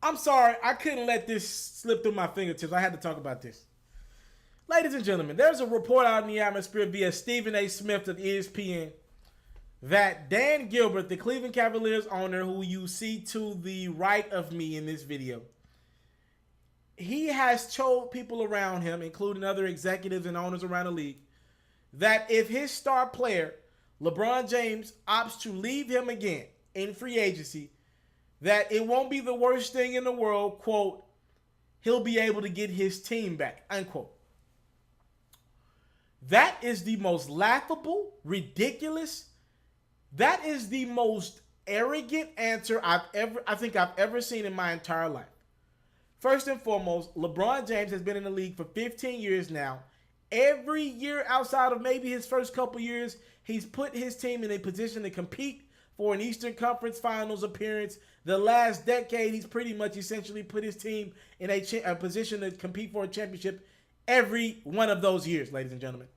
I'm sorry, I couldn't let this slip through my fingertips. I had to talk about this. Ladies and gentlemen, there's a report out in the atmosphere via Stephen A. Smith of ESPN that Dan Gilbert, the Cleveland Cavaliers owner, who you see to the right of me in this video, he has told people around him, including other executives and owners around the league, that if his star player, LeBron James, opts to leave him again in free agency, that it won't be the worst thing in the world, quote, he'll be able to get his team back, unquote. That is the most laughable, ridiculous, that is the most arrogant answer I think I've ever seen in my entire life. First and foremost, LeBron James has been in the league for 15 years now. Every year outside of maybe his first couple years, he's put his team in a position to compete for an Eastern Conference Finals appearance. The last decade, he's pretty much essentially put his team in a position to compete for a championship every one of those years, ladies and gentlemen.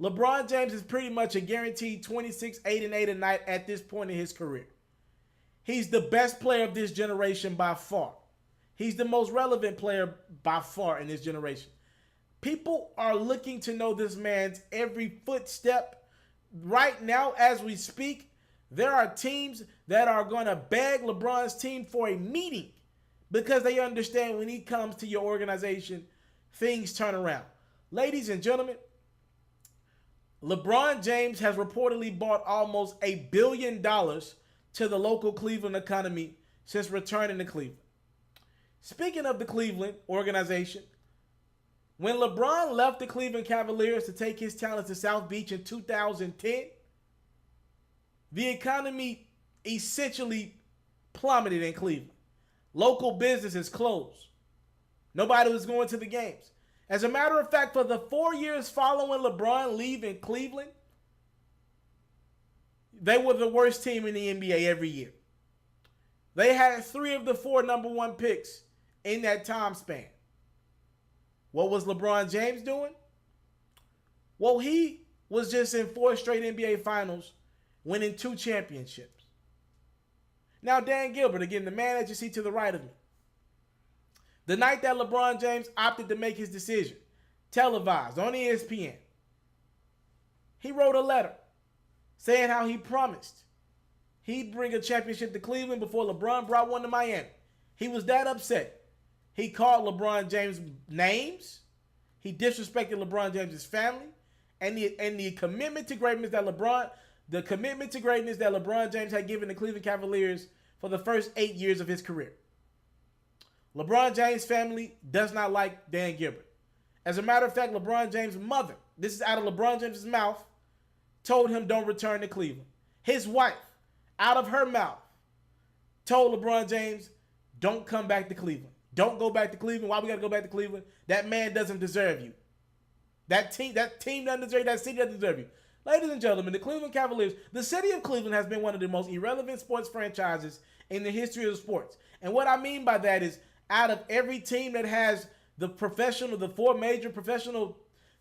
LeBron James is pretty much a guaranteed 26, 8, and 8 a night at this point in his career. He's the best player of this generation by far. He's the most relevant player by far in this generation. People are looking to know this man's every footstep. Right now, as we speak, there are teams that are going to beg LeBron's team for a meeting because they understand when he comes to your organization, things turn around. Ladies and gentlemen, LeBron James has reportedly bought almost $1 billion to the local Cleveland economy since returning to Cleveland. Speaking of the Cleveland organization, when LeBron left the Cleveland Cavaliers to take his talents to South Beach in 2010, the economy essentially plummeted in Cleveland. Local businesses closed. Nobody was going to the games. As a matter of fact, for the 4 years following LeBron leaving Cleveland, they were the worst team in the NBA every year. They had 3 of the 4 number 1 picks in that time span. What was LeBron James doing? Well, he was just in 4 straight NBA finals, winning 2 championships. Now, Dan Gilbert, again, the man that you see to the right of me. The night that LeBron James opted to make his decision, televised on ESPN, he wrote a letter saying how he promised he'd bring a championship to Cleveland before LeBron brought one to Miami. He was that upset. He called LeBron James names. He disrespected LeBron James' family, and the commitment to greatness that LeBron James had given the Cleveland Cavaliers for the first 8 years of his career. LeBron James' family does not like Dan Gilbert. As a matter of fact, LeBron James' mother, this is out of LeBron James' mouth, told him don't return to Cleveland. His wife, out of her mouth, told LeBron James don't come back to Cleveland. Don't go back to Cleveland. Why we got to go back to Cleveland? That man doesn't deserve you. That team doesn't deserve you. That city doesn't deserve you. Ladies and gentlemen, the Cleveland Cavaliers, the city of Cleveland has been one of the most irrelevant sports franchises in the history of sports. And what I mean by that is, out of every team that has the 4 major professional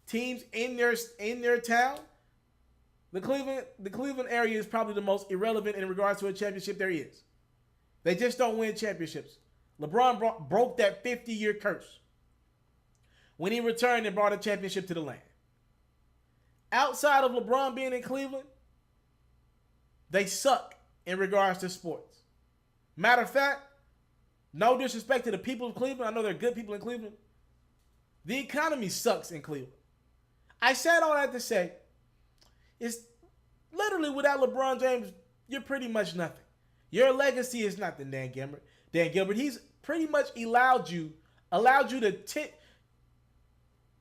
teams in their town, the Cleveland area is probably the most irrelevant in regards to a championship there is. They just don't win championships. LeBron broke that 50-year curse when he returned and brought a championship to the land. Outside of LeBron being in Cleveland, they suck in regards to sports. Matter of fact, no disrespect to the people of Cleveland. I know they're good people in Cleveland. The economy sucks in Cleveland. I said all that to say, it's literally without LeBron James, you're pretty much nothing. Your legacy is nothing, Dan Gilbert. He's pretty much allowed you to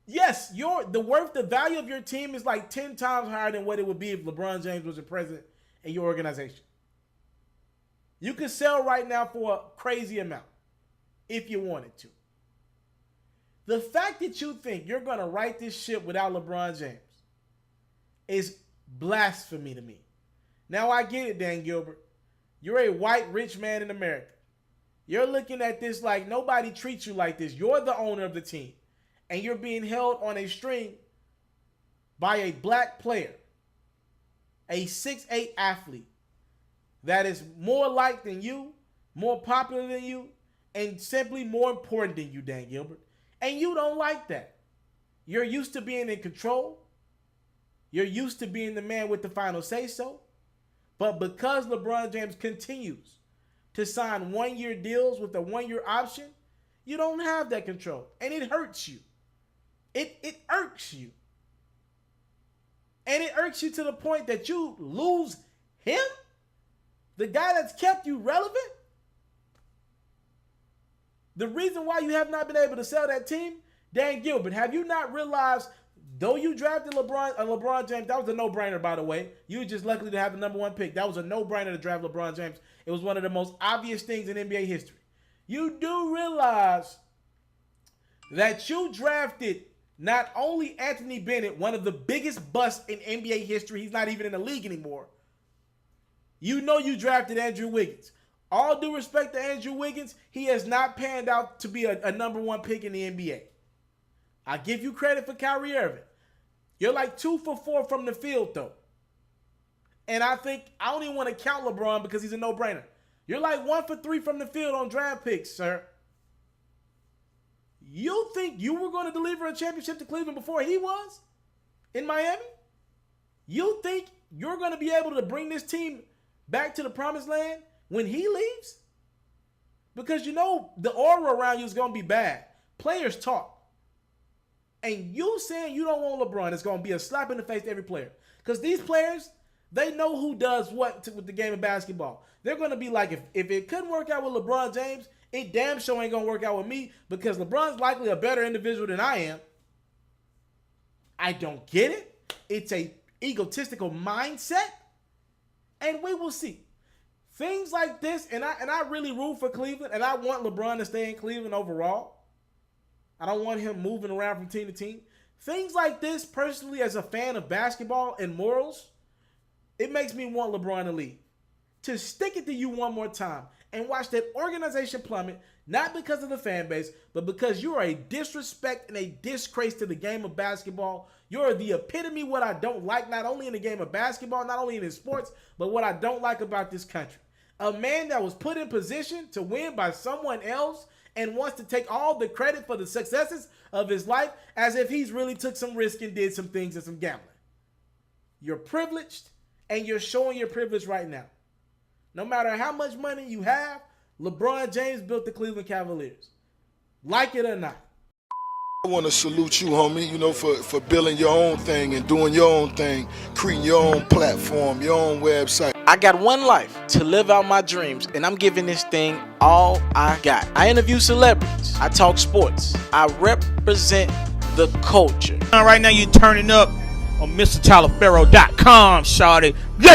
yes, the value of your team is like 10 times higher than what it would be if LeBron James was the president in your organization. You could sell right now for a crazy amount if you wanted to. The fact that you think you're going to right this ship without LeBron James is blasphemy to me. Now, I get it, Dan Gilbert. You're a white rich man in America. You're looking at this like nobody treats you like this. You're the owner of the team, and you're being held on a string by a black player, a 6'8" athlete that is more liked than you, more popular than you, and simply more important than you, Dan Gilbert. And you don't like that. You're used to being in control. You're used to being the man with the final say-so. But because LeBron James continues to sign one-year deals with a one-year option, you don't have that control. And it hurts you. It irks you. And it irks you to the point that you lose him? The guy that's kept you relevant? The reason why you have not been able to sell that team, Dan Gilbert, have you not realized, though you drafted LeBron James, that was a no-brainer, by the way. You were just lucky to have the number 1 pick. That was a no-brainer to draft LeBron James. It was one of the most obvious things in NBA history. You do realize that you drafted not only Anthony Bennett, one of the biggest busts in NBA history. He's not even in the league anymore. You know you drafted Andrew Wiggins. All due respect to Andrew Wiggins, he has not panned out to be a number 1 pick in the NBA. I give you credit for Kyrie Irving. You're like 2 for 4 from the field, though. And I don't even want to count LeBron because he's a no-brainer. You're like 1 for 3 from the field on draft picks, sir. You think you were going to deliver a championship to Cleveland before he was in Miami? You think you're going to be able to bring this team back to the promised land when he leaves? Because you know the aura around you is going to be bad. Players talk. And you saying you don't want LeBron is going to be a slap in the face to every player. Because these players, they know who does what with the game of basketball. They're going to be like, if it couldn't work out with LeBron James, it damn sure ain't going to work out with me because LeBron's likely a better individual than I am. I don't get it. It's a egotistical mindset. And we will see. Things like this, and I really root for Cleveland, and I want LeBron to stay in Cleveland overall. I don't want him moving around from team to team. Things like this, personally, as a fan of basketball and morals, it makes me want LeBron to leave. To stick it to you one more time and watch that organization plummet, not because of the fan base, but because you are a disrespect and a disgrace to the game of basketball. You're the epitome of what I don't like, not only in the game of basketball, not only in sports, but what I don't like about this country. A man that was put in position to win by someone else and wants to take all the credit for the successes of his life as if he's really took some risk and did some things and some gambling. You're privileged, and you're showing your privilege right now. No matter how much money you have, LeBron James built the Cleveland Cavaliers. Like it or not. I want to salute you, homie, for building your own thing and doing your own thing, creating your own platform, your own website. I got one life to live out my dreams, and I'm giving this thing all I got. I interview celebrities. I talk sports. I represent the culture. Right now you're turning up on MrTaliaferro.com, shawty.